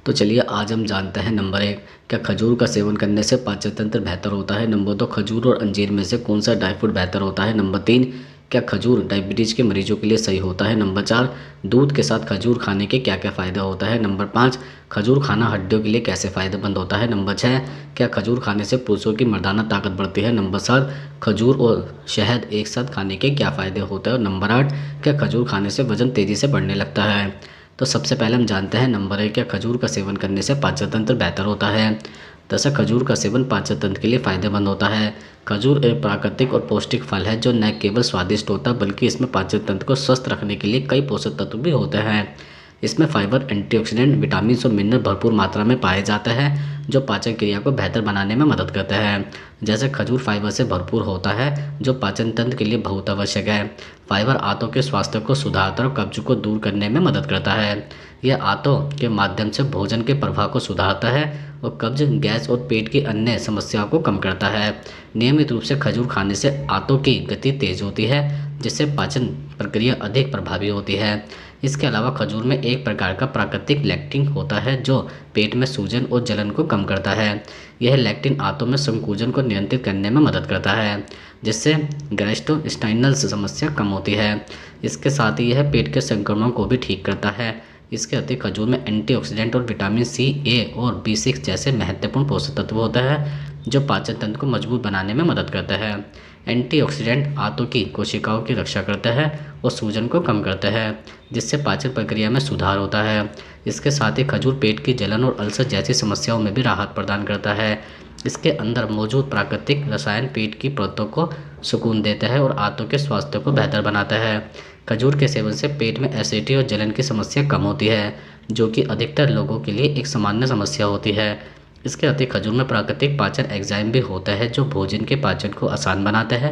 तो चलिए आज हम जानते हैं नंबर 1, क्या खजूर का सेवन करने से पाचन तंत्र बेहतर होता है। नंबर 2, खजूर और अंजीर में से कौन सा ड्राई फ्रूट बेहतर होता है। नंबर 3, क्या खजूर डायबिटीज़ के मरीजों के लिए सही होता है। नंबर 4, दूध के साथ खजूर खाने के क्या क्या फ़ायदा होता है। नंबर 5, खजूर खाना हड्डियों के लिए कैसे फ़ायदेमंद होता है। नंबर 6, क्या खजूर खाने से पुरुषों की मर्दाना ताकत बढ़ती है। नंबर 7, खजूर और शहद एक साथ खाने के क्या फ़ायदे होते हैं। और नंबर 8, क्या खजूर खाने से वजन तेज़ी से बढ़ने लगता है। तो सबसे पहले हम जानते हैं नंबर 1, क्या खजूर का सेवन करने से पाचन तंत्र बेहतर होता है। दरअसल खजूर का सेवन पाचन तंत्र के लिए फायदेमंद होता है। खजूर एक प्राकृतिक और पौष्टिक फल है जो न केवल स्वादिष्ट होता है बल्कि इसमें पाचन तंत्र को स्वस्थ रखने के लिए कई पोषक तत्व भी होते हैं। इसमें फाइबर, एंटीऑक्सीडेंट, विटामिन और मिनरल भरपूर मात्रा में पाए जाते हैं जो पाचन क्रिया को बेहतर बनाने में मदद करते हैं। जैसे खजूर फाइबर से भरपूर होता है जो पाचन तंत्र के लिए बहुत आवश्यक है। फाइबर आंतों के स्वास्थ्य को सुधारता और कब्ज को दूर करने में मदद करता है। यह आंतों के माध्यम से भोजन के प्रभाव को सुधारता है और कब्ज, गैस और पेट की अन्य समस्याओं को कम करता है। नियमित रूप से खजूर खाने से आंतों की गति तेज होती है जिससे पाचन प्रक्रिया अधिक प्रभावी होती है। इसके अलावा खजूर में एक प्रकार का प्राकृतिक लेक्टिन होता है जो पेट में सूजन और जलन को कम करता है। यह लेक्टिन आंतों में संकुचन को नियंत्रित करने में मदद करता है जिससे गैस्ट्रोइंटेस्टाइनल समस्या कम होती है। इसके साथ ही यह पेट के संक्रमणों को भी ठीक करता है। इसके अतिरिक्त खजूर में एंटीऑक्सीडेंट और विटामिन सी, ए और B6 जैसे महत्वपूर्ण पोषक तत्व होते हैं जो पाचन तंत्र को मजबूत बनाने में मदद करते हैं। एंटीऑक्सीडेंट आंतों की कोशिकाओं की रक्षा करते हैं और सूजन को कम करते हैं जिससे पाचन प्रक्रिया में सुधार होता है। इसके साथ ही खजूर पेट की जलन और अल्सर जैसी समस्याओं में भी राहत प्रदान करता है। इसके अंदर मौजूद प्राकृतिक रसायन पेट की परतों को सुकून देता है और आंतों के स्वास्थ्य को बेहतर बनाता है। खजूर के सेवन से पेट में एसिडिटी और जलन की समस्या कम होती है जो कि अधिकतर लोगों के लिए एक सामान्य समस्या होती है। इसके अतिरिक्त खजूर में प्राकृतिक पाचन एंजाइम भी होता है जो भोजन के पाचन को आसान बनाता है।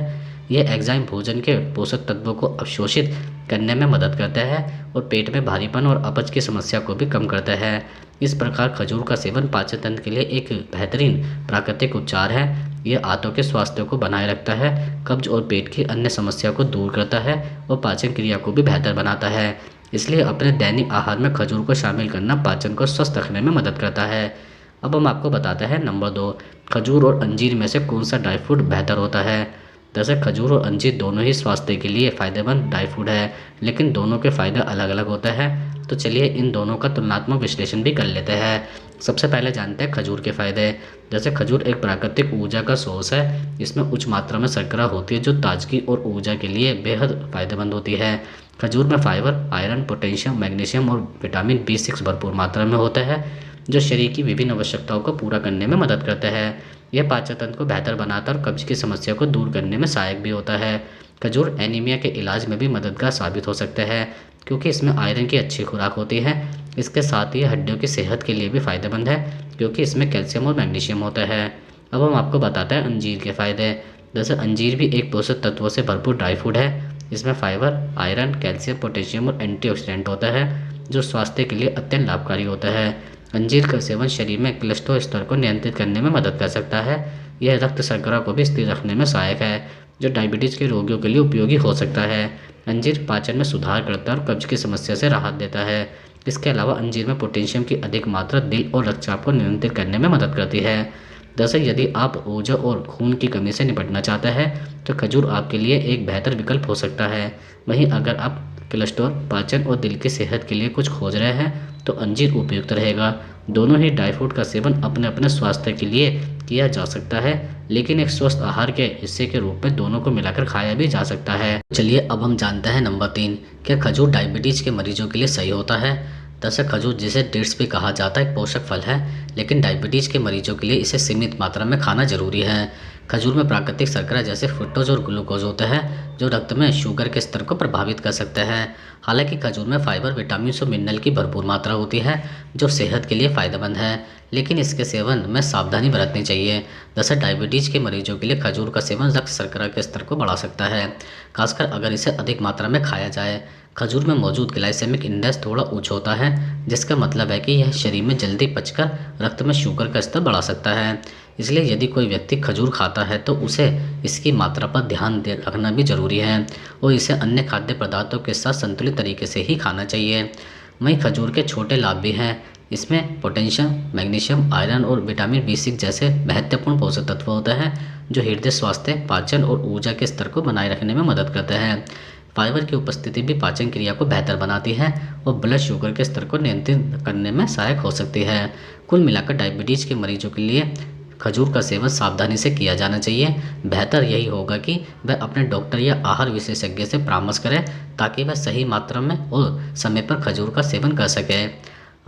यह एंजाइम भोजन के पोषक तत्वों को अवशोषित करने में मदद करता है और पेट में भारीपन और अपच की समस्या को भी कम करता है। इस प्रकार खजूर का सेवन पाचन तंत्र के लिए एक बेहतरीन प्राकृतिक उपचार है। यह आंतों के स्वास्थ्य को बनाए रखता है, कब्ज और पेट की अन्य समस्या को दूर करता है और पाचन क्रिया को भी बेहतर बनाता है। इसलिए अपने दैनिक आहार में खजूर को शामिल करना पाचन को स्वस्थ रखने में मदद करता है। अब हम आपको बताते हैं नंबर 2, खजूर और अंजीर में से कौन सा ड्राई फ्रूट बेहतर होता है। दरअसल खजूर और अंजीर दोनों ही स्वास्थ्य के लिए फ़ायदेमंद ड्राई फ्रूट है लेकिन दोनों के फ़ायदे अलग अलग होते हैं। तो चलिए इन दोनों का तुलनात्मक विश्लेषण भी कर लेते हैं। सबसे पहले जानते हैं खजूर के फ़ायदे। जैसे खजूर एक प्राकृतिक ऊर्जा का सोर्स है। इसमें उच्च मात्रा में शर्करा होती है जो ताजगी और ऊर्जा के लिए बेहद फ़ायदेमंद होती है। खजूर में फाइबर, आयरन, पोटेशियम, मैग्नीशियम और विटामिन B6 भरपूर मात्रा में होता है जो शरीर की विभिन्न आवश्यकताओं को पूरा करने में मदद करता है। यह पाचन तंत्र को बेहतर बनाता है और कब्ज की समस्या को दूर करने में सहायक भी होता है। खजूर एनीमिया के इलाज में भी मददगार साबित हो सकता है क्योंकि इसमें आयरन की अच्छी खुराक होती है। इसके साथ ही हड्डियों की सेहत के लिए भी फायदेमंद है क्योंकि इसमें कैल्शियम और मैग्नीशियम होता है। अब हम आपको बताते हैं अंजीर के फ़ायदे। जैसे अंजीर भी एक पोषक तत्वों से भरपूर ड्राई फ्रूट है। इसमें फाइबर, आयरन, कैल्शियम, पोटेशियम और एंटीऑक्सीडेंट होता है जो स्वास्थ्य के लिए अत्यंत लाभकारी होता है। अंजीर का सेवन शरीर में कोलेस्ट्रॉल स्तर को नियंत्रित करने में मदद कर सकता है। यह रक्त शर्करा को भी स्थिर रखने में सहायक है जो डायबिटीज़ के रोगियों के लिए उपयोगी हो सकता है। अंजीर पाचन में सुधार करता है और कब्ज की समस्या से राहत देता है। इसके अलावा अंजीर में पोटेशियम की अधिक मात्रा दिल और रक्तचाप को नियंत्रित करने में मदद करती है। दरअसल यदि आप ऊर्जा और खून की कमी से निपटना चाहते हैं तो खजूर आपके लिए एक बेहतर विकल्प हो सकता है। वहीं अगर आप कोलेस्ट्रॉल, पाचन और दिल की सेहत के लिए कुछ खोज रहे हैं तो अंजीर उपयुक्त रहेगा। दोनों ही ड्राई फ्रूट का सेवन अपने अपने स्वास्थ्य के लिए किया जा सकता है लेकिन एक स्वस्थ आहार के हिस्से के रूप में दोनों को मिलाकर खाया भी जा सकता है। चलिए अब हम जानते हैं नंबर 3, क्या खजूर डायबिटीज़ के मरीजों के लिए सही होता है। दरअसल खजूर, जिसे डेट्स भी कहा जाता है, एक पोषक फल है लेकिन डायबिटीज़ के मरीजों के लिए इसे सीमित मात्रा में खाना जरूरी है। खजूर में प्राकृतिक शर्करा जैसे फ्रुक्टोज और ग्लूकोज होते हैं जो रक्त में शुगर के स्तर को प्रभावित कर सकते हैं। हालांकि खजूर में फाइबर, विटामिन और मिनरल की भरपूर मात्रा होती है जो सेहत के लिए फ़ायदेमंद है लेकिन इसके सेवन में सावधानी बरतनी चाहिए। दरअसल डायबिटीज़ के मरीजों के लिए खजूर का सेवन रक्त शर्करा के स्तर को बढ़ा सकता है, खासकर अगर इसे अधिक मात्रा में खाया जाए। खजूर में मौजूद ग्लाइसेमिक इंडेक्स थोड़ा उच्च होता है जिसका मतलब है कि यह शरीर में जल्दी पचकर रक्त में शुगर का स्तर बढ़ा सकता है। इसलिए यदि कोई व्यक्ति खजूर खाता है तो उसे इसकी मात्रा पर ध्यान दे रखना भी जरूरी है और इसे अन्य खाद्य पदार्थों के साथ संतुलित तरीके से ही खाना चाहिए। वहीं खजूर के छोटे लाभ भी हैं। इसमें पोटेशियम, मैग्नीशियम, आयरन और विटामिन B6 जैसे महत्वपूर्ण पोषक तत्व होते हैं जो हृदय स्वास्थ्य, पाचन और ऊर्जा के स्तर को बनाए रखने में मदद करते हैं। फाइबर की उपस्थिति भी पाचन क्रिया को बेहतर बनाती है और ब्लड शुगर के स्तर को नियंत्रित करने में सहायक हो सकती है। कुल मिलाकर डायबिटीज के मरीजों के लिए खजूर का सेवन सावधानी से किया जाना चाहिए। बेहतर यही होगा कि वह अपने डॉक्टर या आहार विशेषज्ञ से परामर्श करें ताकि वह सही मात्रा में और समय पर खजूर का सेवन कर सके।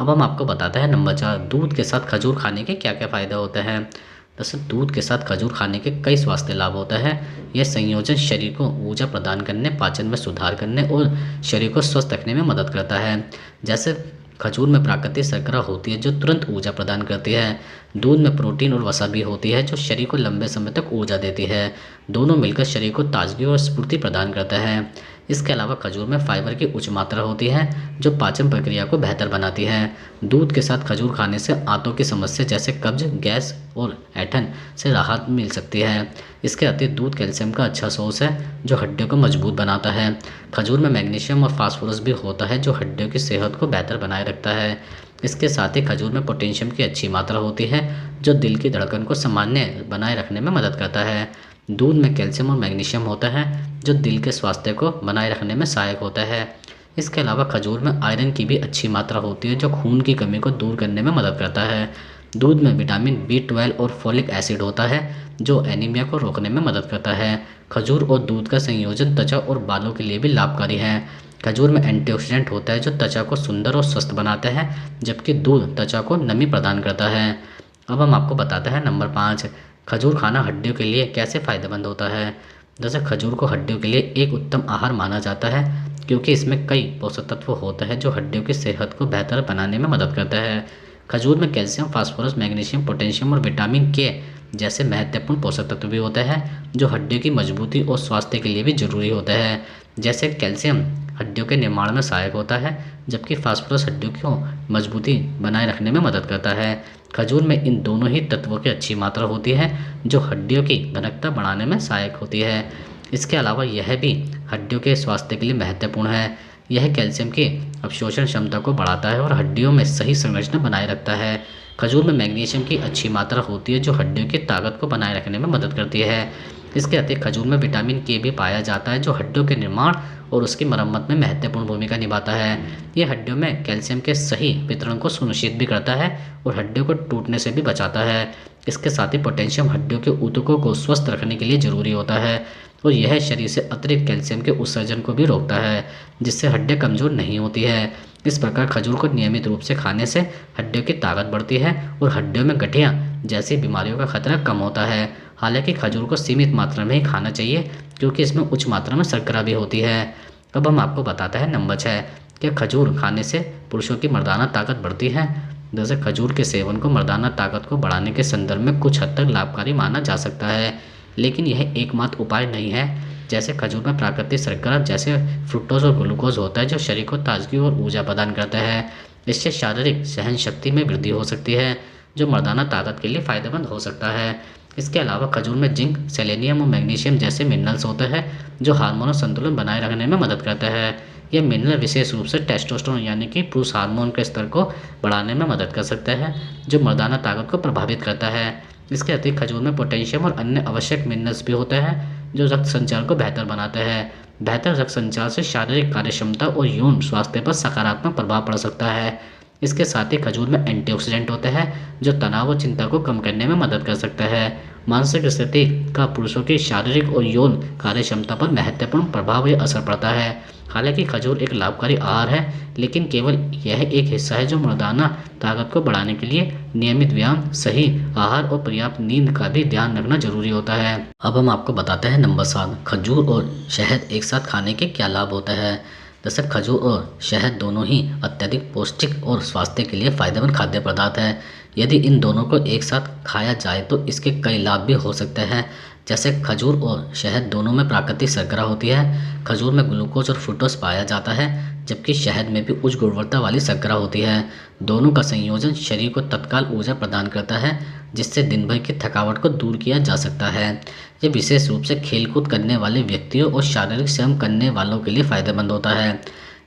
अब हम आपको बताते हैं नंबर 4, दूध के साथ खजूर खाने के क्या क्या फ़ायदे होते हैं। दरअसल दूध के साथ खजूर खाने के कई स्वास्थ्य लाभ होते हैं। यह संयोजन शरीर को ऊर्जा प्रदान करने, पाचन में सुधार करने और शरीर को स्वस्थ रखने में मदद करता है। जैसे खजूर में प्राकृतिक शर्करा होती है जो तुरंत ऊर्जा प्रदान करती है। दूध में प्रोटीन और वसा भी होती है जो शरीर को लंबे समय तक ऊर्जा देती है। दोनों मिलकर शरीर को ताजगी और स्फूर्ति प्रदान करते हैं। इसके अलावा खजूर में फाइबर की उच्च मात्रा होती है जो पाचन प्रक्रिया को बेहतर बनाती है। दूध के साथ खजूर खाने से आंतों की समस्या जैसे कब्ज, गैस और ऐंठन से राहत मिल सकती है। इसके अतिरिक्त दूध कैल्शियम का अच्छा सोर्स है जो हड्डियों को मजबूत बनाता है। खजूर में मैग्नीशियम और फास्फोरस भी होता है जो हड्डियों की सेहत को बेहतर बनाए रखता है। इसके साथ ही खजूर में पोटेशियम की अच्छी मात्रा होती है जो दिल की धड़कन को सामान्य बनाए रखने में मदद करता है। दूध में कैल्शियम और मैग्नीशियम होता है जो दिल के स्वास्थ्य को बनाए रखने में सहायक होता है। इसके अलावा खजूर में आयरन की भी अच्छी मात्रा होती है जो खून की कमी को दूर करने में मदद करता है। दूध में विटामिन B12 और फोलिक एसिड होता है जो एनीमिया को रोकने में मदद करता है। खजूर और दूध का संयोजन त्वचा और बालों के लिए भी लाभकारी है। खजूर में एंटीऑक्सीडेंट होता है जो त्वचा को सुंदर और स्वस्थ बनाता है, जबकि दूध त्वचा को नमी प्रदान करता है। अब हम आपको बताते हैं नंबर 5, खजूर खाना हड्डियों के लिए कैसे फ़ायदेमंद होता है। जैसे खजूर को हड्डियों के लिए एक उत्तम आहार माना जाता है क्योंकि इसमें कई पोषक तत्व होते हैं जो हड्डियों की सेहत को बेहतर बनाने में मदद करता है। खजूर में कैल्शियम, फास्फोरस, मैग्नीशियम, पोटेशियम और विटामिन के जैसे महत्वपूर्ण पोषक तत्व भी होते हैं जो हड्डियों की मजबूती और स्वास्थ्य के लिए भी जरूरी होते हैं। जैसे कैल्शियम हड्डियों के निर्माण में सहायक होता है, जबकि फास्फोरस हड्डियों को मजबूती बनाए रखने में मदद करता है। खजूर में इन दोनों ही तत्वों की अच्छी मात्रा होती है जो हड्डियों की घनत्व बढ़ाने में सहायक होती है। इसके अलावा यह भी हड्डियों के स्वास्थ्य के लिए महत्वपूर्ण है। यह कैल्शियम की अवशोषण क्षमता को बढ़ाता है और हड्डियों में सही संरचना बनाए रखता है। खजूर में मैग्नीशियम की अच्छी मात्रा होती है जो हड्डियों की ताकत को बनाए रखने में मदद करती है। इसके अतिरिक्त खजूर में विटामिन के भी पाया जाता है जो हड्डियों के निर्माण और उसकी मरम्मत में महत्वपूर्ण भूमिका निभाता है। ये हड्डियों में कैल्शियम के सही वितरण को सुनिश्चित भी करता है और हड्डियों को टूटने से भी बचाता है। इसके साथ ही पोटेशियम हड्डियों के ऊतकों को स्वस्थ रखने के लिए जरूरी होता है और यह शरीर से अतिरिक्त कैल्शियम के उत्सर्जन को भी रोकता है, जिससे हड्डियाँ कमजोर नहीं होती है। इस प्रकार खजूर को नियमित रूप से खाने से हड्डियों की ताकत बढ़ती है और हड्डियों में गठिया जैसी बीमारियों का खतरा कम होता है। हालांकि खजूर को सीमित मात्रा में ही खाना चाहिए क्योंकि इसमें उच्च मात्रा में शर्करा भी होती है। अब हम आपको बताते हैं नंबर 6, कि खजूर खाने से पुरुषों की मर्दाना ताकत बढ़ती है। जैसे खजूर के सेवन को मर्दाना ताकत को बढ़ाने के संदर्भ में कुछ हद तक लाभकारी माना जा सकता है, लेकिन यह एकमात्र उपाय नहीं है। जैसे खजूर में प्राकृतिक शर्करा जैसे फ्रुक्टोज और ग्लूकोज होता है जो शरीर को ताजगी और ऊर्जा प्रदान करता है। इससे शारीरिक सहन शक्ति में वृद्धि हो सकती है जो मर्दाना ताकत के लिए फ़ायदेमंद हो सकता है। इसके अलावा खजूर में जिंक, सेलेनियम और मैग्नीशियम जैसे मिनरल्स होते हैं जो हार्मोनल संतुलन बनाए रखने में मदद करता है। यह मिनरल विशेष रूप से टेस्टोस्टेरोन यानी कि पुरुष हार्मोन के स्तर को बढ़ाने में मदद कर सकता है जो मर्दाना ताकत को प्रभावित करता है। इसके अतिरिक्त खजूर में पोटेशियम और अन्य आवश्यक मिनरल्स भी होते हैं जो रक्त संचार को बेहतर बनाते हैं। बेहतर रक्त संचार से शारीरिक कार्यक्षमता और यौन स्वास्थ्य पर सकारात्मक प्रभाव पड़ सकता है। इसके साथ ही खजूर में एंटीऑक्सीडेंट होते हैं जो तनाव और चिंता को कम करने में मदद कर सकता है। मानसिक स्थिति का पुरुषों की शारीरिक और यौन कार्यक्षमता पर महत्वपूर्ण प्रभाव या असर पड़ता है। हालांकि खजूर एक लाभकारी आहार है, लेकिन केवल यह एक हिस्सा है जो मर्दाना ताकत को बढ़ाने के लिए नियमित व्यायाम, सही आहार और पर्याप्त नींद का भी ध्यान रखना जरूरी होता है। अब हम आपको बताते हैं नंबर 7, खजूर और शहद एक साथ खाने के क्या लाभ होता है। दरअसल खजूर और शहद दोनों ही अत्यधिक पौष्टिक और स्वास्थ्य के लिए फायदेमंद खाद्य पदार्थ है। यदि इन दोनों को एक साथ खाया जाए तो इसके कई लाभ भी हो सकते हैं। जैसे खजूर और शहद दोनों में प्राकृतिक शर्करा होती है। खजूर में ग्लूकोज और फ्रुक्टोज पाया जाता है, जबकि शहद में भी उच्च गुणवत्ता वाली शर्करा होती है। दोनों का संयोजन शरीर को तत्काल ऊर्जा प्रदान करता है, जिससे दिन भर की थकावट को दूर किया जा सकता है। ये विशेष रूप से खेलकूद करने वाले व्यक्तियों और शारीरिक श्रम करने वालों के लिए फायदेमंद होता है।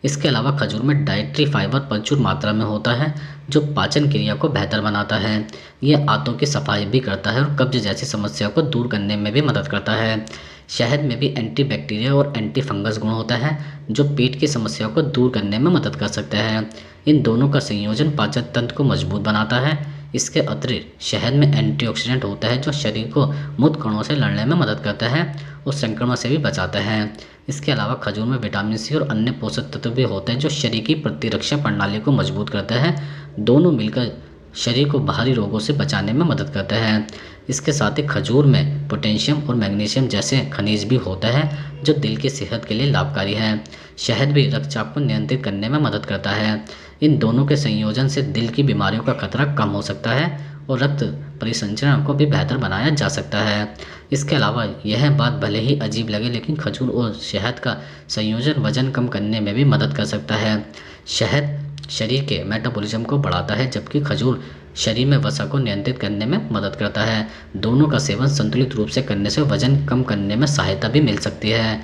इसके अलावा खजूर में डाइटरी फाइबर प्रचुर मात्रा में होता है जो पाचन क्रिया को बेहतर बनाता है। यह आंतों की सफाई भी करता है और कब्ज जैसी समस्या को दूर करने में भी मदद करता है। शहद में भी एंटीबैक्टीरिया और एंटी फंगस गुण होता है जो पेट की समस्या को दूर करने में मदद कर सकता है। इन दोनों का संयोजन पाचन तंत्र को मजबूत बनाता है। इसके अतिरिक्त शहद में एंटीऑक्सीडेंट होता है जो शरीर को मृत कणों से लड़ने में मदद करता है और संक्रमण से भी बचाता है। इसके अलावा खजूर में विटामिन सी और अन्य पोषक तत्व भी होते हैं जो शरीर की प्रतिरक्षा प्रणाली को मजबूत करता है। दोनों मिलकर शरीर को बाहरी रोगों से बचाने में मदद करता है। इसके साथ ही खजूर में पोटेशियम और मैग्नीशियम जैसे खनिज भी होता है जो दिल की सेहत के लिए लाभकारी है। शहद भी रक्तचाप को नियंत्रित करने में मदद करता है। इन दोनों के संयोजन से दिल की बीमारियों का खतरा कम हो सकता है और रक्त परिसंचरण को भी बेहतर बनाया जा सकता है। इसके अलावा यह बात भले ही अजीब लगे लेकिन खजूर और शहद का संयोजन वजन कम करने में भी मदद कर सकता है। शहद शरीर के मेटाबॉलिज्म को बढ़ाता है जबकि खजूर शरीर में वसा को नियंत्रित करने में मदद करता है। दोनों का सेवन संतुलित रूप से करने से वजन कम करने में सहायता भी मिल सकती है।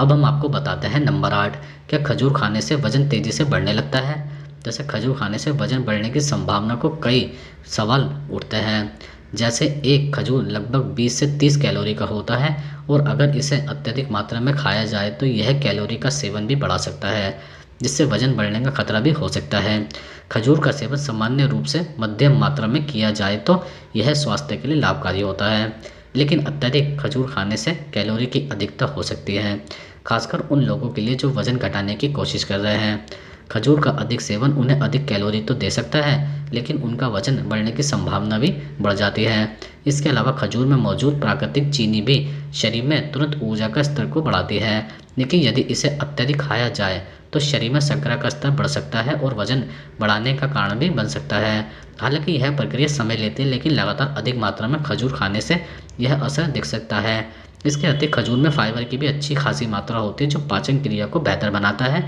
अब हम आपको बताते हैं नंबर 8, क्या खजूर खाने से वजन तेज़ी से बढ़ने लगता है। जैसे खजूर खाने से वजन बढ़ने की संभावना को कई सवाल उठते हैं। जैसे एक खजूर लगभग 20 से 30 कैलोरी का होता है और अगर इसे अत्यधिक मात्रा में खाया जाए तो यह कैलोरी का सेवन भी बढ़ा सकता है जिससे वजन बढ़ने का खतरा भी हो सकता है। खजूर का सेवन सामान्य रूप से मध्यम मात्रा में किया जाए तो यह स्वास्थ्य के लिए लाभकारी होता है, लेकिन अत्यधिक खजूर खाने से कैलोरी की अधिकता हो सकती है, खासकर उन लोगों के लिए जो वजन घटाने की कोशिश कर रहे हैं। खजूर का अधिक सेवन उन्हें अधिक कैलोरी तो दे सकता है लेकिन उनका वजन बढ़ने की संभावना भी बढ़ जाती है। इसके अलावा खजूर में मौजूद प्राकृतिक चीनी भी शरीर में तुरंत ऊर्जा का स्तर को बढ़ाती है, लेकिन यदि इसे अत्यधिक खाया जाए तो शरीर में शर्करा का स्तर बढ़ सकता है और वजन बढ़ाने का कारण भी बन सकता है। हालांकि यह प्रक्रिया समय लेती है लेकिन लगातार अधिक मात्रा में खजूर खाने से यह असर दिख सकता है। इसके अतिरिक्त खजूर में फाइबर की भी अच्छी खासी मात्रा होती है जो पाचन क्रिया को बेहतर बनाता है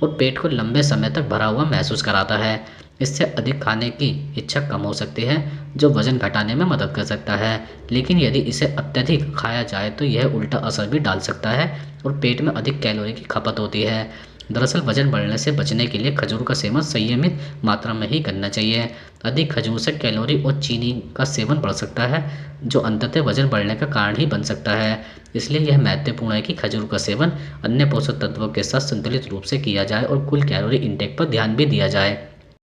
और पेट को लंबे समय तक भरा हुआ महसूस कराता है। इससे अधिक खाने की इच्छा कम हो सकती है जो वजन घटाने में मदद कर सकता है, लेकिन यदि इसे अत्यधिक खाया जाए तो यह उल्टा असर भी डाल सकता है और पेट में अधिक कैलोरी की खपत होती है। दरअसल वजन बढ़ने से बचने के लिए खजूर का सेवन संयमित मात्रा में ही करना चाहिए। अधिक खजूर से कैलोरी और चीनी का सेवन बढ़ सकता है जो अंततः वजन बढ़ने का कारण ही बन सकता है। इसलिए यह महत्वपूर्ण है कि खजूर का सेवन अन्य पोषक तत्वों के साथ संतुलित रूप से किया जाए और कुल कैलोरी इंटेक पर ध्यान भी दिया जाए।